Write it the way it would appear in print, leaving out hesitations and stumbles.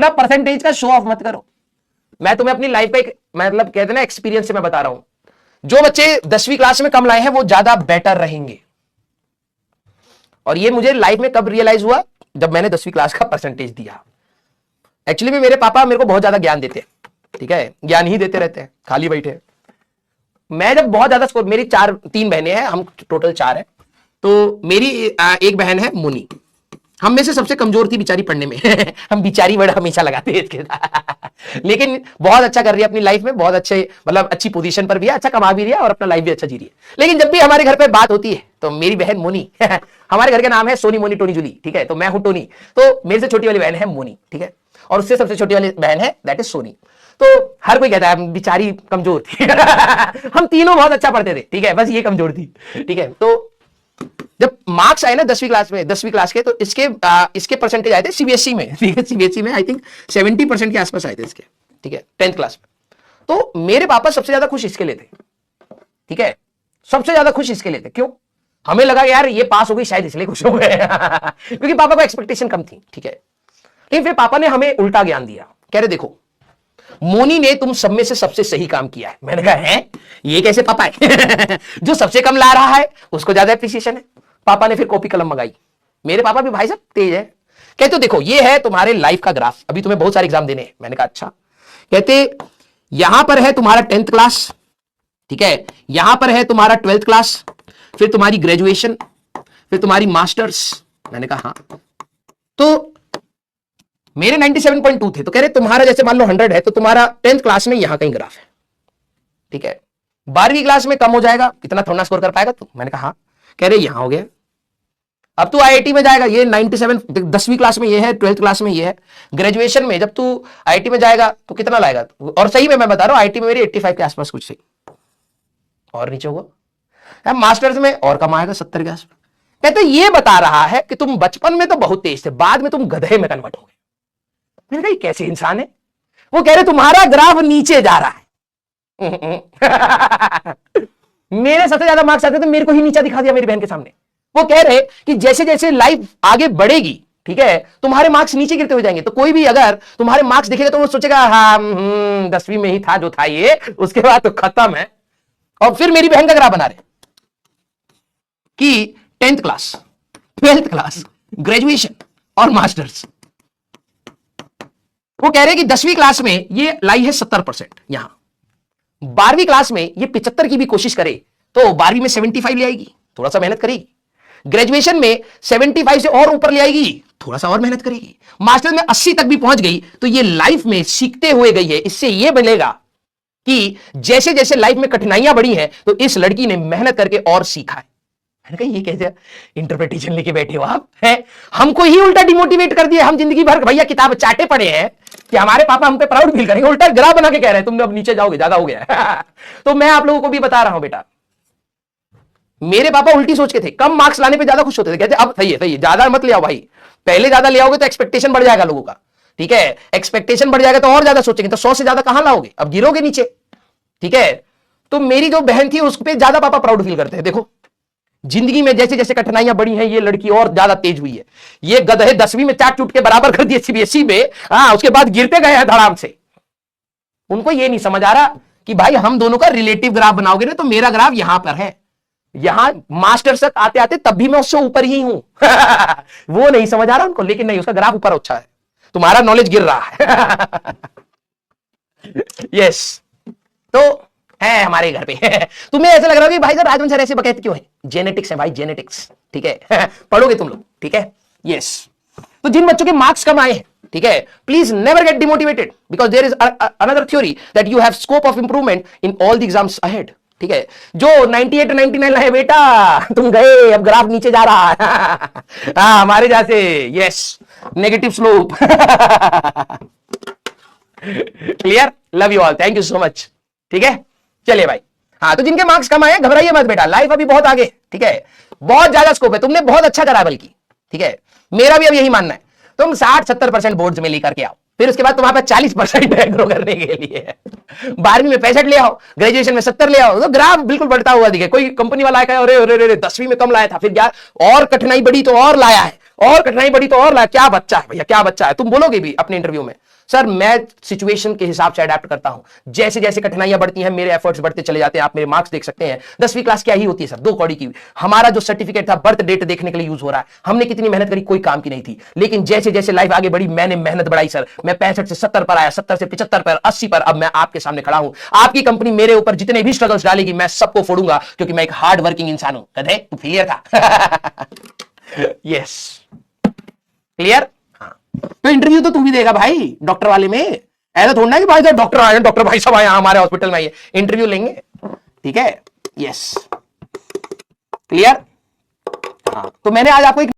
अपना परसेंटेज का show off मत करो। मैं तुम्हें अपनी लाइफ का एक मतलब कहते हैं ना एक्सपीरियंस से मैं बता रहा हूं, जो बच्चे 10वीं क्लास में कम लाए हैं वो ज्यादा बेटर रहेंगे। और ये मुझे लाइफ में कब रियलाइज हुआ, जब मैंने 10वीं क्लास का परसेंटेज दिया। एक्चुअली में मेरे पापा मेरे को बहुत ज्यादा ज्ञान देते हैं, ठीक है, ज्ञान ही देते रहते हैं, खाली बैठे। मैं जब बहुत ज्यादा स्कोर, मेरी 3 बहनें हैं, हम टोटल 4 हैं। तो मेरी एक बहन है मुनी, हम में से सबसे कमजोर थी बेचारी पढ़ने में हम बेचारी वर्ड हमेशा लगाते हैं इसके साथ लेकिन बहुत अच्छा कर रही है अपनी लाइफ में, बहुत अच्छे मतलब अच्छी पोजीशन पर भी है, अच्छा कमा भी रही है और अपना लाइफ भी अच्छा जी रही है। लेकिन जब भी हमारे घर पे बात होती है तो मेरी बहन मोनी हमारे घर का नाम है सोनी मोनी टोनी जूली, ठीक है, तो मैं हूं टोनी, तो मेरे से छोटी वाली बहन है मोनी, ठीक है, और उससे सबसे छोटी वाली बहन है दैट इज सोनी। तो हर कोई कहता है बेचारी कमजोर थी हम तीनों बहुत अच्छा पढ़ते थे, ठीक है, बस ये कमजोर थी, ठीक है। तो जब मार्क्स आए ना 10वीं क्लास के, तो इसके परसेंटेज आए थे सीबीएसई में, ठीक है, सीबीएसई में आई थिंक 70% के आसपास आए थे इसके, ठीक है, 10th क्लास में। तो मेरे पापा सबसे ज्यादा खुश इसके लिए थे, ठीक है, सबसे ज्यादा खुश इसके लिए थे। क्यों? हमें लगा यार ये पास हो गई शायद इसलिए खुश हो गए क्योंकि पापा को एक्सपेक्टेशन कम थी, ठीक है। लेकिन फिर पापा ने हमें उल्टा ज्ञान दिया, कह रहे देखो मोनी ने तुम सब में से सबसे सही काम किया है। मैंने कहा है ये कैसे पापा है जो सबसे कम ला रहा है उसको ज्यादा एप्रिसिएशन है। पापा ने फिर कॉपी कलम मंगाई, मेरे पापा भी भाई साहब तेज है। कहते देखो ये है तुम्हारे लाइफ का ग्राफ, अभी तुम्हें बहुत सारे एग्जाम देने हैं। मैंने कहा अच्छा। कहते यहां पर है तुम्हारा 10th क्लास, ठीक है, यहां पर है तुम्हारा 12th क्लास, फिर तुम्हारी ग्रेजुएशन, फिर तुम्हारी मास्टर्स। मैंने कहा हाँ। तो मेरे 97.2 थे, तो कह रहे तुम्हारा जैसे मान लो 100 है तो तुम्हारा 10th क्लास में यहां कहीं ग्राफ है, ठीक है, 12वीं क्लास में कम हो जाएगा, इतना थोड़ा स्कोर कर पाएगा तू। मैंने कहा हाँ। कह रहे यहां हो गया, अब तू आईआईटी में जाएगा, ये 97 10वीं क्लास में ये है, 12th क्लास में ये है, ग्रेजुएशन में जब तू आईआईटी में जाएगा तो कितना लाएगा। और सही में मैं बता रहा हूं आईआईटी में मेरी 85 के आसपास कुछ सही, और नीचे होगा, मास्टर्स में और कम आएगा 70 के आसपास। कहते ये बता रहा है कि तुम बचपन में तो बहुत तेज थे, बाद में तुम गधे में कन्वर्ट हो गए। मैंने कहा कैसे इंसान है। वो कह रहे तुम्हारा ग्राफ नीचे जा रहा है मेरे सबसे ज्यादा मार्क्स आते थे, मेरे को ही नीचा दिखा दिया मेरी बहन के सामने। वो कह रहे कि जैसे जैसे लाइफ आगे बढ़ेगी, ठीक है, तुम्हारे मार्क्स नीचे गिरते हुए जाएंगे। तो कोई भी अगर तुम्हारे मार्क्स देखेगा तो वो सोचेगा हाँ 10वीं में ही था जो था ये, उसके बाद तो खत्म है। और फिर मेरी बहन का ग्राफ बना रहे कि 10th class, 12th class, graduation और मास्टर्स। वो कह रहे कि 10वीं क्लास में ये लाई है 70%, यहां 12वीं क्लास में ये 75 की भी कोशिश करे तो 12वीं में 75 ले आएगी, थोड़ा सा मेहनत करेगी। ग्रेजुएशन में 75 से और ऊपर ले आएगी, थोड़ा सा और मेहनत करेगी। मास्टर्स में 80 तक भी पहुंच गई तो ये लाइफ में सीखते हुए गई है। इससे ये बनेगा कि जैसे जैसे लाइफ में कठिनाइयां बढ़ी हैं तो इस लड़की ने मेहनत करके और सीखा है। मैंने कहा ये कैसे इंटरप्रिटेशन लेके बैठे हो आप, है हमको ही उल्टा डिमोटिवेट कर दिया। हम जिंदगी भर भैया किताब चाटे पड़े हैं कि हमारे पापा हम पे प्राउड फील करेंगे, उल्टा ग्राफ बना के कह रहे हैं तुमने अब नीचे जाओगे, ज्यादा हो गया तो मैं आप लोगों को भी बता रहा हूं बेटा, मेरे पापा उल्टी सोच के थे, कम मार्क्स लाने पे ज्यादा खुश होते थे। कहते अब सही है ज्यादा मत ले आओ भाई, पहले ज्यादा ले आओगे तो एक्सपेक्टेशन बढ़ जाएगा लोगों का, ठीक है, एक्सपेक्टेशन बढ़ जाएगा तो और ज्यादा सोचेंगे, तो 100 से ज्यादा कहां लाओगे, अब गिरोगे नीचे, ठीक है। तो मेरी जो बहन थी उस पर ज्यादा पापा प्राउड फील करते हैं। देखो जिंदगी में जैसे जैसे कठिनाइयां बढ़ी हैं ये लड़की और ज्यादा तेज हुई है। ये गधे 10वीं में चाट चूट के बराबर कर दिए सीबीएसई में, उसके बाद गिरते गए हैं धड़ाम से। उनको ये नहीं समझ आ रहा कि भाई हम दोनों का रिलेटिव ग्राफ बनाओगे ना, तो मेरा ग्राफ यहां पर है, यहां मास्टर तक आते आते तब भी मैं उससे ऊपर ही हूं वो नहीं समझ आ रहा उनको, लेकिन नहीं उसका ग्राफ ऊपर अच्छा है, तुम्हारा नॉलेज गिर रहा है यस तो है हमारे घर पे तुम्हें ऐसा लग रहा है कि भाई साहब राजवंश सर ऐसे बकैत क्यों है, जेनेटिक्स है भाई, जेनेटिक्स, ठीक है पढ़ोगे तुम लोग, ठीक है यस। तो जिन बच्चों के मार्क्स कम आए हैं, ठीक है, please never get demotivated because there is another theory that you have scope of improvement in all the exams ahead, ठीक है। जो 98 99 लाए बेटा तुम गए, अब ग्राफ नीचे जा रहा है हमारे जैसे, yes negative slope clear, love you all, thank you so much, ठीक है। चलिए भाई, हाँ तो जिनके मार्क्स कम आए घबराइए मत बेटा, लाइफ अभी बहुत आगे, ठीक है, बहुत ज्यादा स्कोप है, तुमने बहुत अच्छा करा बल्कि, ठीक है, मेरा भी अब यही मानना है। तुम 60-70% बोर्ड्स में लेकर के आओ, फिर उसके बाद तुम्हारे पास 40% है ग्रो करने के लिए 12वीं में 65 ले आओ, ग्रेजुएशन में 70 ले आओ, तो ग्राफ बिल्कुल बढ़ता हुआ दिखे। कोई कंपनी वाला आया अरे अरे अरे 10वीं में कम लाया था, फिर और कठिनाई बढ़ी तो और लाया है, और कठिनाई बढ़ी तो और लाया, क्या बच्चा है भैया, क्या बच्चा है। तुम बोलोगे भी अपने इंटरव्यू में सर मैं सिचुएशन के हिसाब से अडेप्ट करता हूं, जैसे जैसे कठिनाइयां बढ़ती हैं मेरे एफर्ट्स बढ़ते चले जाते हैं। आप मेरे मार्क्स देख सकते हैं, 10वीं क्लास क्या ही होती है सर, 2 कौड़ी की। हमारा जो सर्टिफिकेट था बर्थ डेट देखने के लिए यूज हो रहा है। हमने कितनी मेहनत करी, कोई काम की नहीं थी, लेकिन जैसे जैसे लाइफ आगे बढ़ी मैंने मेहनत बढ़ाई सर। मैं 65 से 70 पर आया, 70 से 75 पर, 80 पर, अब मैं आपके सामने खड़ा हूं। आपकी कंपनी मेरे ऊपर जितने भी स्ट्रगल्स डालेगी मैं सबको फोड़ूंगा, क्योंकि मैं एक हार्ड वर्किंग इंसान हूं। कदे तू फेलियर था। Yes, clear. हाँ, तो इंटरव्यू तो तू भी देगा भाई डॉक्टर वाले में। ऐसा थोड़ा ना कि भाई डॉक्टर आए, डॉक्टर भाई सब आए हमारे हॉस्पिटल में आइए, इंटरव्यू लेंगे, ठीक है। Yes, clear. हाँ, तो मैंने आज आपको एक